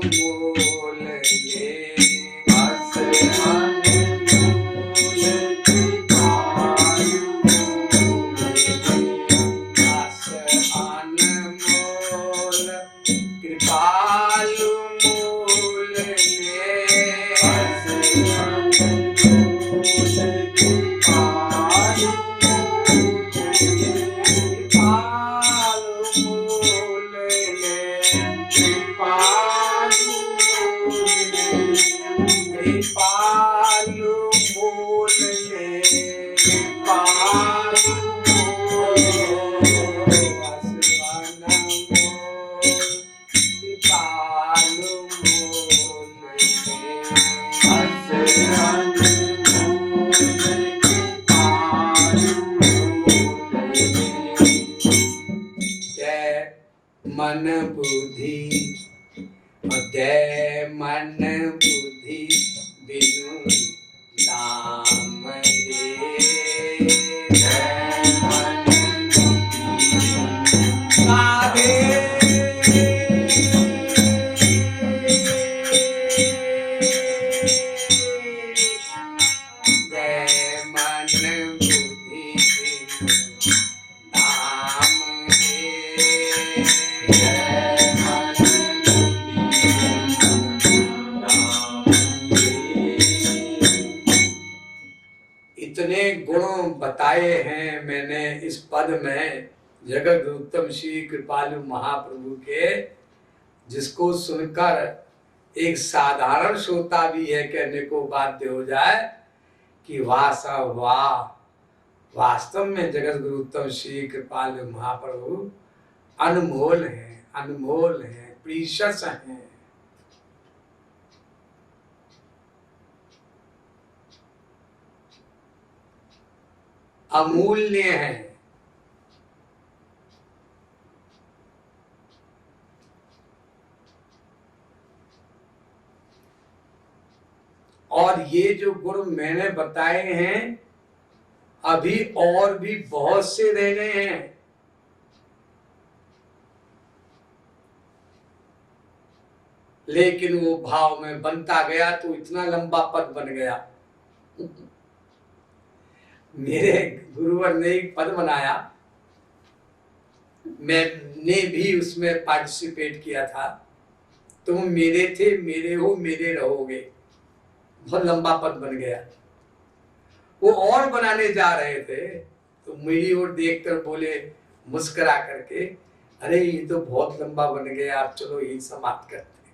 मोल ले, बस अनमोल कृपालु मोल ले, बस अनमोल कृपालु मोल ले, बस अनमोल कृपालु कृपालु मोल ले, कृपालु मोल ले, बस अनमोल कृपालु मोल ले, बस अनमोल कृपालु मोल ले। जय मन बुद्धि, जय मन बुद्धि बिनु नाम रे, जय मन बुद्धि साधे, जय मन बुद्धि बिनु नाम रे, जय मन बुद्धि नाम रे। इतने गुण बताए हैं मैंने इस पद में जगत उत्तम श्री कृपालु महाप्रभु के, जिसको सुनकर एक साधारण श्रोता भी है कहने को बाध्य हो जाए कि वाह साहब वाह, वास्तव में जगत गुरु उत्तम श्री कृपालु महाप्रभु अनमोल हैं, अनमोल हैं, प्रीशियस हैं। अमूल्य हैं। और ये जो गुण मैंने बताए हैं अभी और भी बहुत से रह गए हैं, लेकिन वो भाव में बनता गया तो इतना लंबा पद बन गया। मेरे गुरुवर ने एक पद बनाया, मैंने भी उसमें पार्टिसिपेट किया था, तुम मेरे थे मेरे हो मेरे रहोगे, बहुत लंबा पद बन गया। वो और बनाने जा रहे थे तो मेरी ओर देखकर बोले मुस्कुरा करके, अरे ये तो बहुत लंबा बन गया, आप चलो यही समाप्त करते।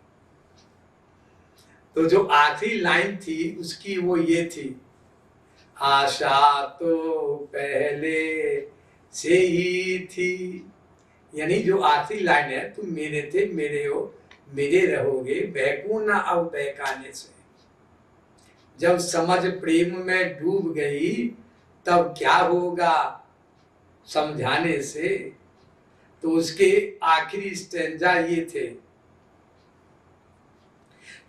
तो जो आखिरी लाइन थी उसकी वो ये थी, आशा तो पहले से ही थी, यानी जो आखिरी लाइन है, तुम मेरे थे मेरे हो मेरे रहोगे, बहकू ना अब बहकाने से। जब समझ प्रेम में डूब गई तब क्या होगा समझाने से। तो उसके आखिरी स्टेंजा ये थे,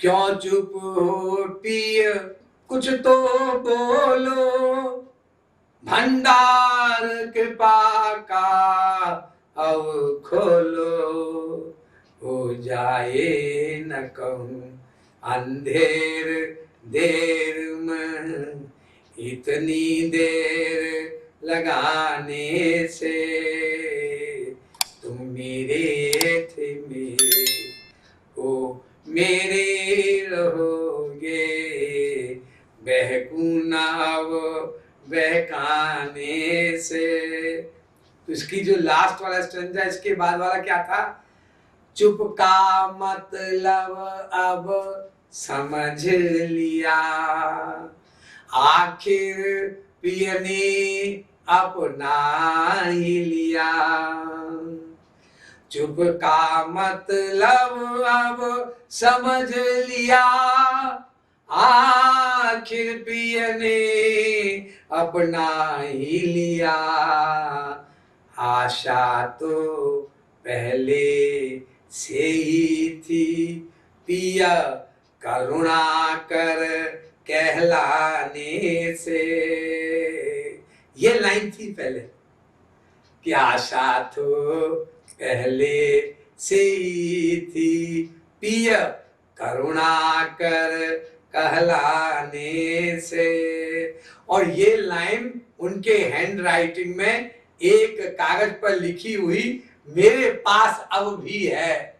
क्यों चुप हो पिय कुछ तो बोलो, भंडार कृपा का अब खोलो, हो जाए न कहूँ अंधेर देर में, इतनी देर लगाने से, तुम मेरे थे मेरे हो मेरे रहोगे, बहकू ना अब बहकाने से। तो इसकी जो लास्ट वाला स्टेंजा, इसके बाद वाला क्या था, चुप का मतलब अब समझ लिया, आखिर पिय ने अपना ही लिया। चुप का मतलब अब समझ लिया, आखिर पिय ने अपना ही लिया। आशा तो पहले से ही थी, पिया करुणा कर कहलाने से। ये लाइन थी पहले कि आशा तो पहले से ही थी, पिया करुणा कर कहलाने से। और ये लाइन उनके हैंड राइटिंग में एक कागज पर लिखी हुई मेरे पास अब भी है।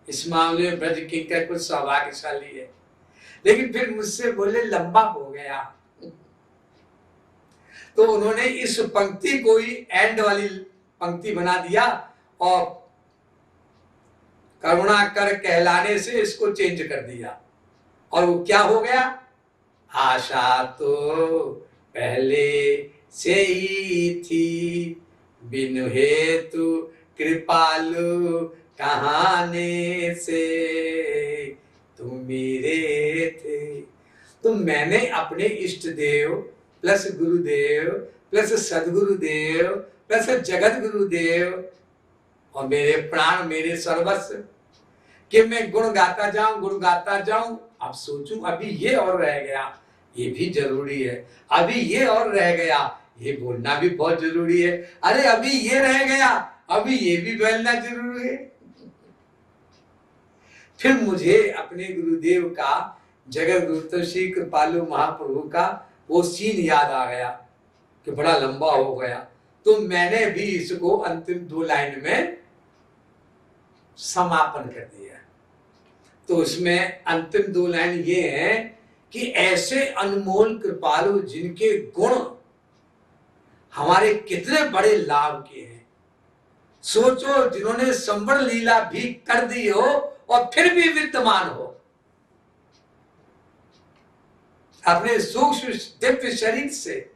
इस मामले में ब्रज किंकर कुछ सौभाग्यशाली है। लेकिन फिर मुझसे बोले लंबा हो गया, तो उन्होंने इस पंक्ति को ही एंड वाली पंक्ति बना दिया और करुणा कर कहलाने से इसको चेंज कर दिया। और वो क्या हो गया, आशा तो पहले से ही थी, बिनु हेतु कृपालु कहाने से तुम मेरे थे। तो मैंने अपने इष्ट देव प्लस गुरुदेव प्लस सदगुरुदेव प्लस जगत गुरुदेव और मेरे प्राण मेरे सर्वस्व कि मैं गुण गाता जाऊं। अब सोचूं अभी ये और रह गया, ये भी जरूरी है। अभी ये और रह गया, ये बोलना भी बहुत जरूरी है। अरे अभी ये रह गया, अभी ये भी बोलना जरूरी है। फिर मुझे अपने गुरुदेव का, जगत गुरु श्री कृपालु महाप्रभु का वो सीन याद आ गया कि बड़ा लंबा हो गया। तो मैंने भी इसको अंतिम 2 लाइन में समापन कर दिया। तो उसमें अंतिम 2 लाइन ये है कि ऐसे अनमोल कृपालु जिनके गुण हमारे कितने बड़े लाभ के हैं। सोचो जिन्होंने संवरण लीला भी कर दी हो और फिर भी विद्यमान हो, अपने सूक्ष्म दिव्य शरीर से,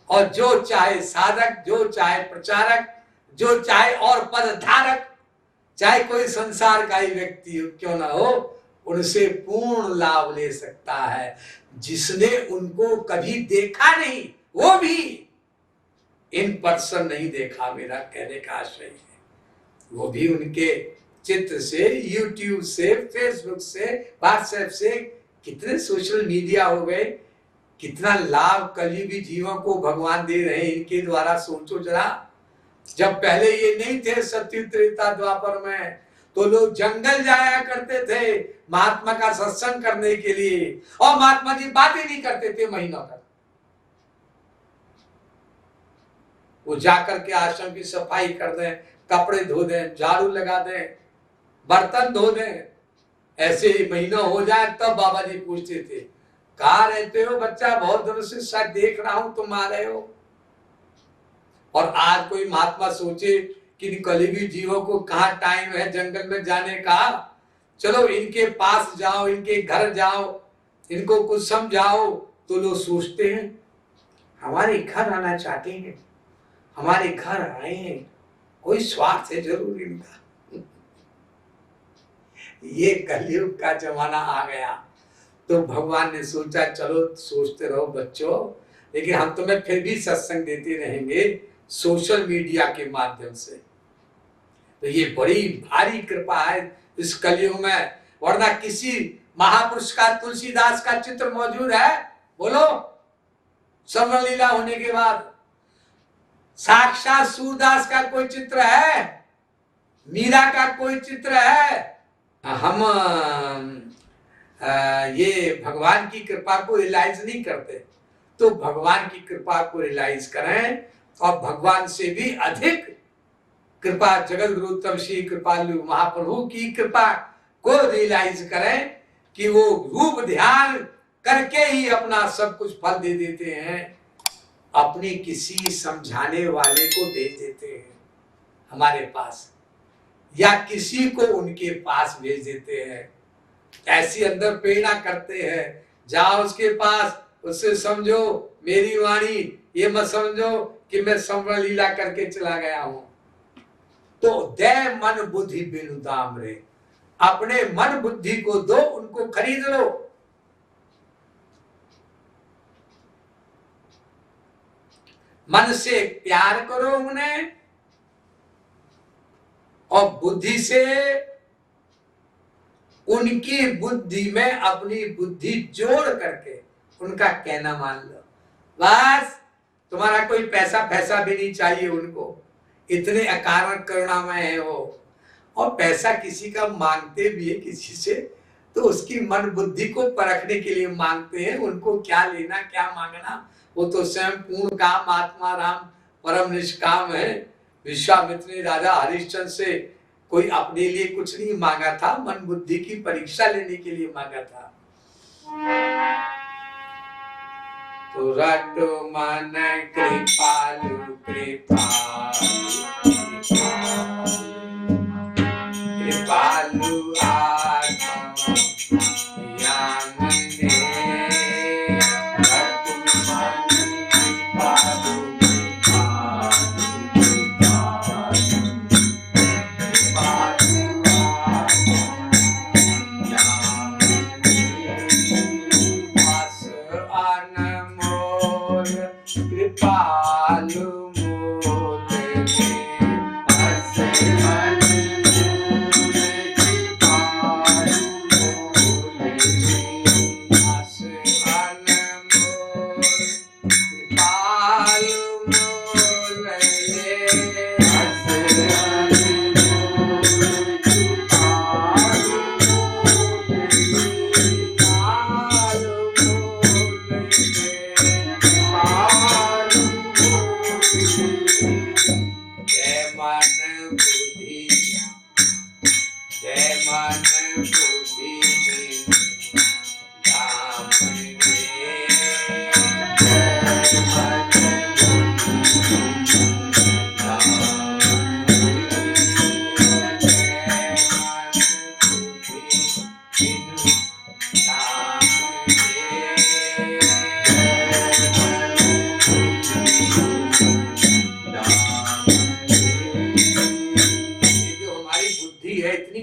और जो चाहे साधक, जो चाहे प्रचारक, जो चाहे और पद धारक, चाहे कोई संसार का ही व्यक्ति क्यों ना हो, उनसे पूर्ण लाभ ले सकता है। जिसने उनको कभी देखा नहीं, वो भी इन पर्सन नहीं देखा, मेरा कहने का आशय है, वो भी उनके चित्र से, यूट्यूब से, फेसबुक से, व्हाट्सएप से, कितने सोशल मीडिया हो गए, कितना लाभ कलयुगी जीवों को भगवान दे रहे हैं इनके द्वारा। सोचो जरा, जब पहले ये नहीं थे सत्युग त्रेता द्वापर में, तो लोग जंगल जाया करते थे महात्मा का सत्संग करने के लिए, और महात्मा जी बातें नहीं करते थे महीनों तक। वो जाकर के आश्रम की सफाई कर दें, कपड़े धो दें, झाड़ू लगा दें, बर्तन धो दें, ऐसे ही महीना हो जाए तब बाबा जी पूछते थे कहाँ रहते हो बच्चा, बहुत दिनों से शायद देख रहा हूं तुम आ रहे हो। और आज कोई महात्मा सोचे कि कलयुगी जीवों को कहाँ टाइम है जंगल में जाने का, चलो इनके पास जाओ, इनके घर जाओ, इनको कुछ समझाओ, तो लोग सोचते हैं हमारे घर आना चाहते हैं, हमारे घर आए हैं, कोई स्वार्थ है जरूर इनका। ये कलयुग का जमाना आ गया, तो भगवान ने सोचा चलो सोचते रहो बच्चों, लेकिन हम तुम्हें फिर भी सत्संग देते रहेंगे सोशल मीडिया के माध्यम से। तो ये बड़ी भारी कृपा है इस कलयुग में, वरना किसी महापुरुष का, तुलसीदास का चित्र मौजूद है? बोलो, संवरण लीला होने के बाद साक्षात सूरदास का कोई चित्र है? मीरा का कोई चित्र है? हम ये भगवान की कृपा को रियलाइज नहीं करते। तो भगवान की कृपा को रियलाइज करें और भगवान से भी अधिक कृपा जगत गुरुत्तम श्री कृपालु महाप्रभु की कृपा को रियलाइज करें कि वो रूप ध्यान करके ही अपना सब कुछ फल दे देते हैं, अपने किसी समझाने वाले को दे देते हैं हमारे पास, या किसी को उनके पास भेज देते हैं। ऐसी अंदर प्रेरणा करते हैं, जाओ उसके पास, उससे समझो मेरी वाणी, ये मत समझो कि मैं संवरण लीला करके चला गया हूं। तो दे मन बुद्धि बिनु दाम रे, अपने मन बुद्धि को दो, उनको खरीद लो। मन से प्यार करो उन्हें, और बुद्धि से उनकी बुद्धि में अपनी बुद्धि जोड़ करके उनका कहना मान लो। बस तुम्हारा कोई पैसा भी नहीं चाहिए उनको, इतने अकारण करुणामय है वो। और पैसा किसी का मांगते भी है किसी से तो उसकी मन बुद्धि को परखने के लिए मांगते हैं, उनको क्या लेना क्या मांगना, वो तो स्वयं पूर्ण काम आत्मा राम परम निष्काम है। विश्वामित्र ने राजा हरिश्चंद्र से कोई अपने लिए कुछ नहीं मांगा था, मन बुद्धि की परीक्षा लेने के लिए मांगा था। तो रट मन कृपालु कृपालु कृपालु आत्मा ज्ञान दे, रट मन कृपालु कृपालु मोल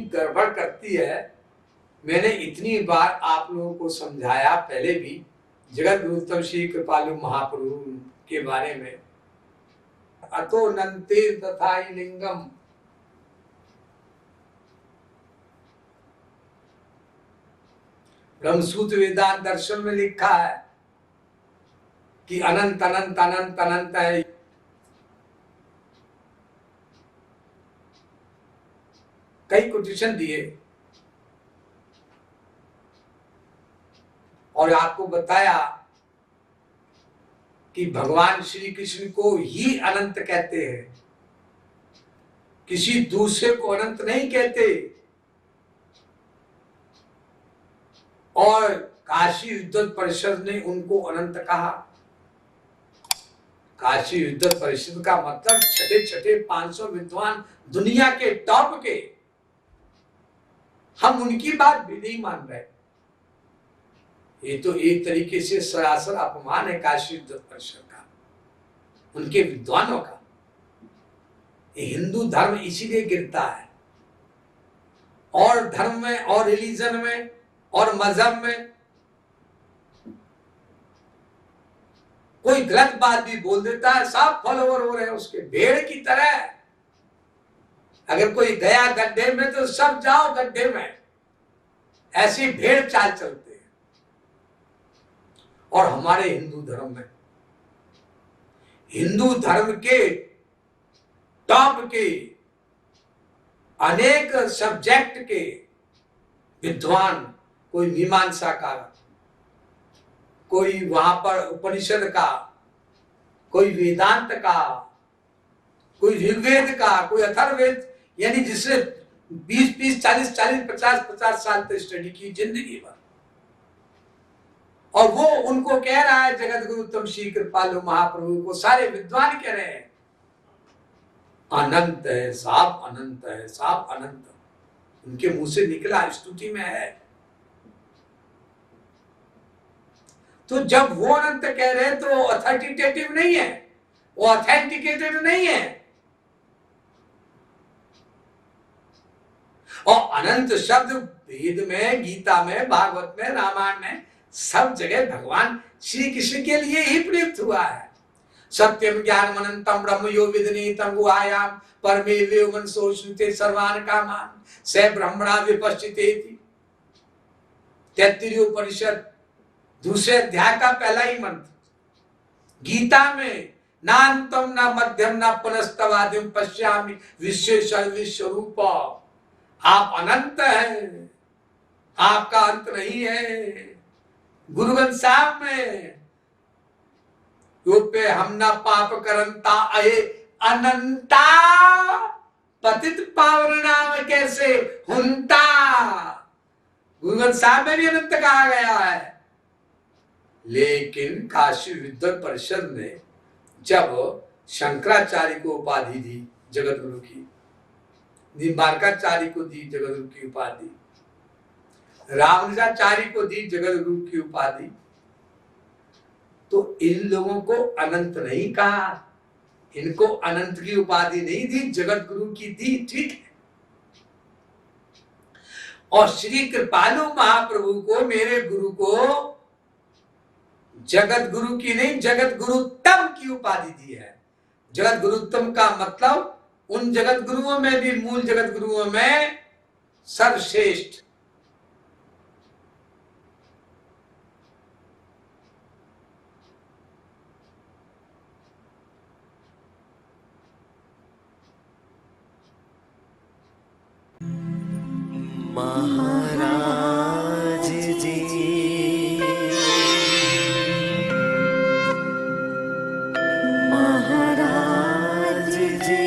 गड़बड़ करती है। मैंने इतनी बार आप लोगों को समझाया पहले भी जगत गुरुत्तम श्री कृपालु महाप्रभु के बारे में। अतो नंते तथा लिंगम, ब्रह्मसूत्र वेदांत दर्शन में लिखा है कि अनंत अनंत अनंत अनंत है। कई कोटेशन दिए और आपको बताया कि भगवान श्री कृष्ण को ही अनंत कहते हैं, किसी दूसरे को अनंत नहीं कहते। और काशी युद्ध परिषद ने उनको अनंत कहा। काशी युद्ध परिषद का मतलब छठे छठे 500 विद्वान दुनिया के टॉप के, हम उनकी बात भी नहीं मान रहे। ये तो एक तरीके से सरासर अपमान है काशी युद्ध परिषद का, उनके विद्वानों का। ये हिंदू धर्म इसीलिए गिरता है, और धर्म में और रिलीजन में और मजहब में कोई गलत बात भी बोल देता है, सब फॉलोवर हो रहे हैं उसके, भेड़ की तरह। अगर कोई गया गड्ढे में तो सब जाओ गड्ढे में, ऐसी भेड़ चाल चलते हैं। और हमारे हिंदू धर्म में, हिंदू धर्म के टॉप के अनेक सब्जेक्ट के विद्वान, कोई मीमांसा का, कोई वहां पर उपनिषद का, कोई वेदांत का, कोई ऋग्वेद का, कोई अथर्ववेद, यानी जिसने 20-20, 40-40, 50-50 साल तक स्टडी की जिंदगी भर, और वो उनको कह रहा है जगत गुरु उत्तम श्री कृपालु महाप्रभु को, सारे विद्वान कह रहे हैं अनंत है, साफ अनंत है, साफ अनंत। उनके मुंह से निकला, स्तुति में है। तो जब वो अनंत कह रहे हैं तो अथॉरिटेटिव नहीं है, वो ऑथेंटिकेटेड नहीं है। और अनंत शब्द वेद में, गीता में, भागवत में, रामायण में, सब जगह भगवान श्री कृष्ण के लिए ही प्रयुक्त हुआ है। सत्यम ज्ञान अनंतम ब्रह्म यो विदनीतम गुहायाम परमे वेवन सोचते सर्वान कामान स ब्रह्मणा विपश्चितेति। 33 उपनिषद दूसरे अध्याय का पहला ही मंत्र। गीता में नान्तम न मध्यम न पुनस्तवादिम पश्यामि विश्वेश्वर विश्वरूप। आप अनंत हैं, आपका अंत नहीं है। गुरु ग्रंथ साहब में पे हम ना पाप करंता अये अनंता पतित पावन नाम कैसे हुंता। गुरु ग्रंथ साहब में भी अनंत कहा गया है। लेकिन काशी विद्वत परिषद ने जब शंकराचार्य को उपाधि दी जगत गुरु की, निम्बार्काचार्य को दी जगत गुरु की उपाधि, रामानुजाचार्य को दी जगत गुरु की उपाधि, तो इन लोगों को अनंत नहीं कहा, इनको अनंत की उपाधि नहीं दी, जगत गुरु की दी, ठीक है। और श्री कृपालु महाप्रभु को, मेरे गुरु को जगत गुरु की नहीं, जगत गुरुत्तम की उपाधि दी है। जगत गुरुत्तम का मतलब उन जगत गुरुओं में भी, मूल जगत गुरुओं में सर्वश्रेष्ठ। महाराज जी, महाराज जी,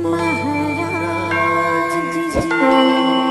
महाराज जी।